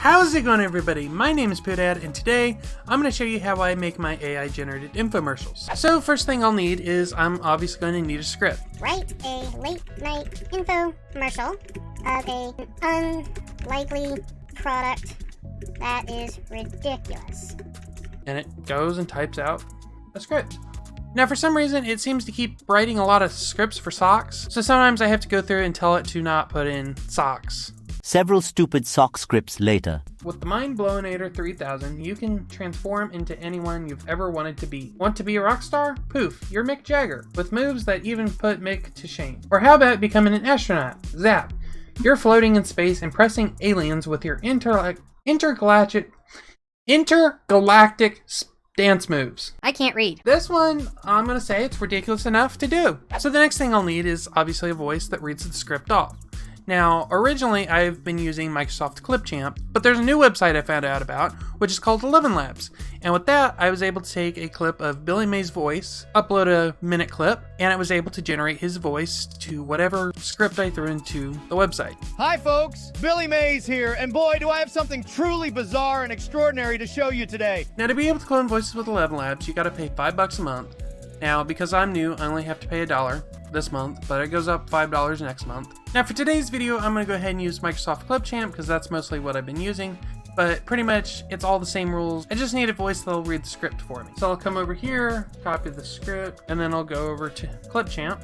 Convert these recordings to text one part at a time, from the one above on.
How's it going, everybody? My name is Poodad, and today I'm going to show you how I make my AI generated infomercials. So first thing I'll need is I'm obviously going to need a script. Write a late night infomercial of an unlikely product that is ridiculous. And it goes and types out a script. Now for some reason it seems to keep writing a lot of scripts for socks, so sometimes I have to go through and tell it to not put in socks. Several stupid sock scripts later. With the Mind-Blowinator 3000, you can transform into anyone you've ever wanted to be. Want to be a rock star? Poof, you're Mick Jagger, with moves that even put Mick to shame. Or how about becoming an astronaut? Zap, you're floating in space, impressing aliens with your intergalactic dance moves. I can't read. This one, I'm going to say it's ridiculous enough to do. So the next thing I'll need is obviously a voice that reads the script off. Now, originally I've been using Microsoft Clipchamp, but there's a new website I found out about, which is called 11 Labs. And with that, I was able to take a clip of Billy Mays' voice, upload a minute clip, and it was able to generate his voice to whatever script I threw into the website. Hi folks, Billy Mays here, and boy do I have something truly bizarre and extraordinary to show you today. Now to be able to clone voices with 11 Labs, you gotta pay $5 a month. Now, because I'm new, I only have to pay $1 this month, but it goes up $5 next month. Now for today's video, I'm going to go ahead and use Microsoft Clipchamp because that's mostly what I've been using, but pretty much it's all the same rules. I just need a voice that'll read the script for me. So I'll come over here, copy the script, and then I'll go over to Clipchamp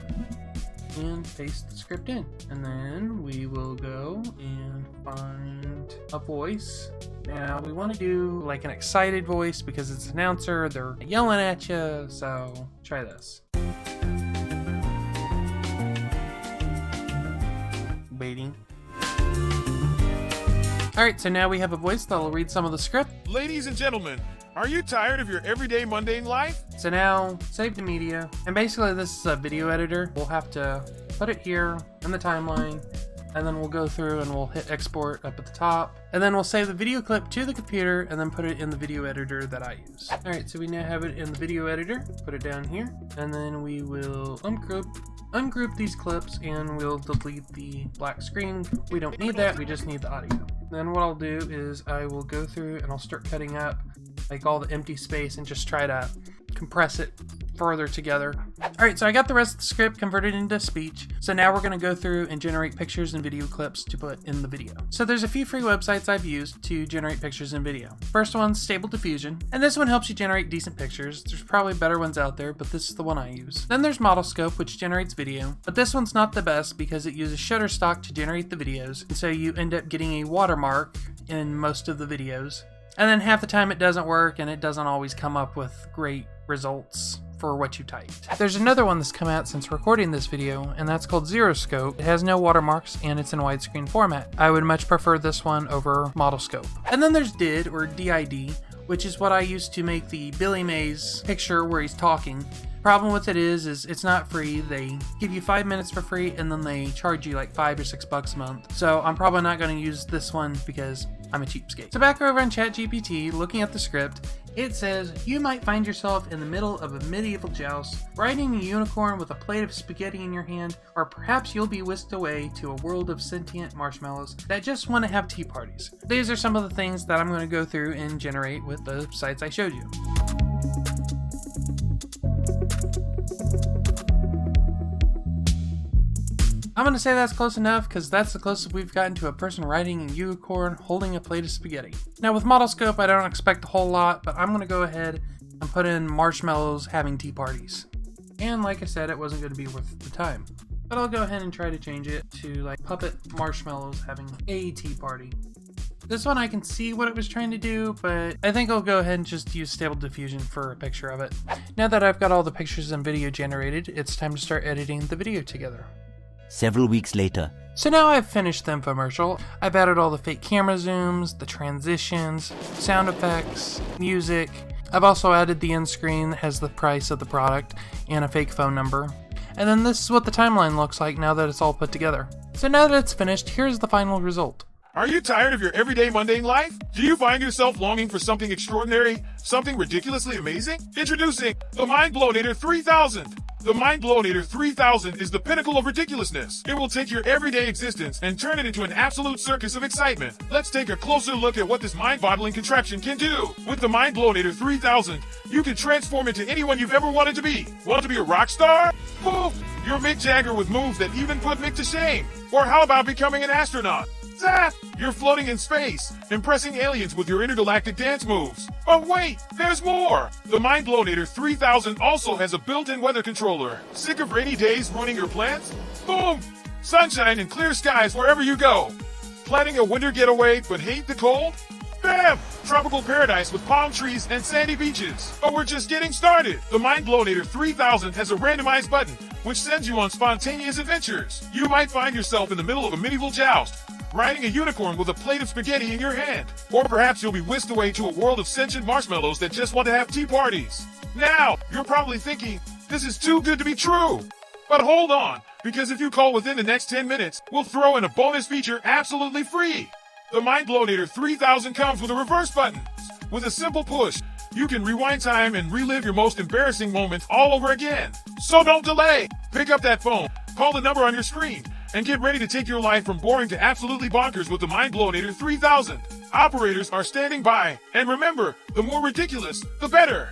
and paste the script in. And then we will go and find a voice. Now we want to do like an excited voice because it's an announcer, they're yelling at you, so try this. Waiting. Alright, so now we have a voice that'll read some of the script. Ladies and gentlemen, are you tired of your everyday mundane life? So now, save the media, and basically this is a video editor. We'll have to put it here in the timeline, and then we'll go through and we'll hit export up at the top, and then we'll save the video clip to the computer and then put it in the video editor that I use. Alright, so we now have it in the video editor, put it down here, and then we will ungroup these clips and we'll delete the black screen. We don't need that, we just need the audio. Then what I'll do is I will go through and I'll start cutting up like all the empty space and just try to compress it further together. Alright, so I got the rest of the script converted into speech. So now we're going to go through and generate pictures and video clips to put in the video. So there's a few free websites I've used to generate pictures and video. First one's Stable Diffusion, and this one helps you generate decent pictures. There's probably better ones out there, but this is the one I use. Then there's Modelscope, which generates video, but this one's not the best because it uses Shutterstock to generate the videos, and so you end up getting a watermark in most of the videos. And then half the time it doesn't work and it doesn't always come up with great results for what you typed. There's another one that's come out since recording this video, and that's called Xeroscope. It has no watermarks and it's in widescreen format. I would much prefer this one over Modelscope. And then there's DID, or DID, which is what I used to make the Billy Mays picture where he's talking. Problem with it is it's not free. They give you 5 minutes for free and then they charge you like $5 or $6 a month. So I'm probably not going to use this one because I'm a cheapskate. So back over on ChatGPT, looking at the script, it says, you might find yourself in the middle of a medieval joust, riding a unicorn with a plate of spaghetti in your hand, or perhaps you'll be whisked away to a world of sentient marshmallows that just want to have tea parties. These are some of the things that I'm going to go through and generate with the sites I showed you. I'm going to say that's close enough because that's the closest we've gotten to a person riding a unicorn holding a plate of spaghetti. Now with Modelscope, I don't expect a whole lot, but I'm going to go ahead and put in marshmallows having tea parties. And like I said, it wasn't going to be worth the time. But I'll go ahead and try to change it to like puppet marshmallows having a tea party. This one I can see what it was trying to do, but I think I'll go ahead and just use Stable Diffusion for a picture of it. Now that I've got all the pictures and video generated, it's time to start editing the video together. Several weeks later. So now I've finished the infomercial. I've added all the fake camera zooms, the transitions, sound effects, music. I've also added the end screen that has the price of the product and a fake phone number. And then this is what the timeline looks like now that it's all put together. So now that it's finished, here's the final result. Are you tired of your everyday mundane life? Do you find yourself longing for something extraordinary, something ridiculously amazing? Introducing the Mind-Blowinator 3000. The Mind-Blowinator 3000 is the pinnacle of ridiculousness. It will take your everyday existence and turn it into an absolute circus of excitement. Let's take a closer look at what this mind-boggling contraption can do. With the Mind-Blowinator 3000, you can transform into anyone you've ever wanted to be. Want to be a rock star? Poof! You're Mick Jagger with moves that even put Mick to shame. Or how about becoming an astronaut? Zap! You're floating in space, impressing aliens with your intergalactic dance moves. Oh wait, there's more! The Mind-Blowinator 3000 also has a built-in weather controller. Sick of rainy days ruining your plans? Boom! Sunshine and clear skies wherever you go. Planning a winter getaway but hate the cold? Bam! Tropical paradise with palm trees and sandy beaches. But we're just getting started. The Mind-Blowinator 3000 has a randomized button, which sends you on spontaneous adventures. You might find yourself in the middle of a medieval joust, riding a unicorn with a plate of spaghetti in your hand. Or perhaps you'll be whisked away to a world of sentient marshmallows that just want to have tea parties. Now, you're probably thinking, this is too good to be true. But hold on, because if you call within the next 10 minutes, we'll throw in a bonus feature absolutely free. The Mind-Blowinator 3000 comes with a reverse button. With a simple push, you can rewind time and relive your most embarrassing moments all over again. So don't delay. Pick up that phone, call the number on your screen, and get ready to take your life from boring to absolutely bonkers with the Mind-Blowinator 3000. Operators are standing by, and remember, the more ridiculous, the better.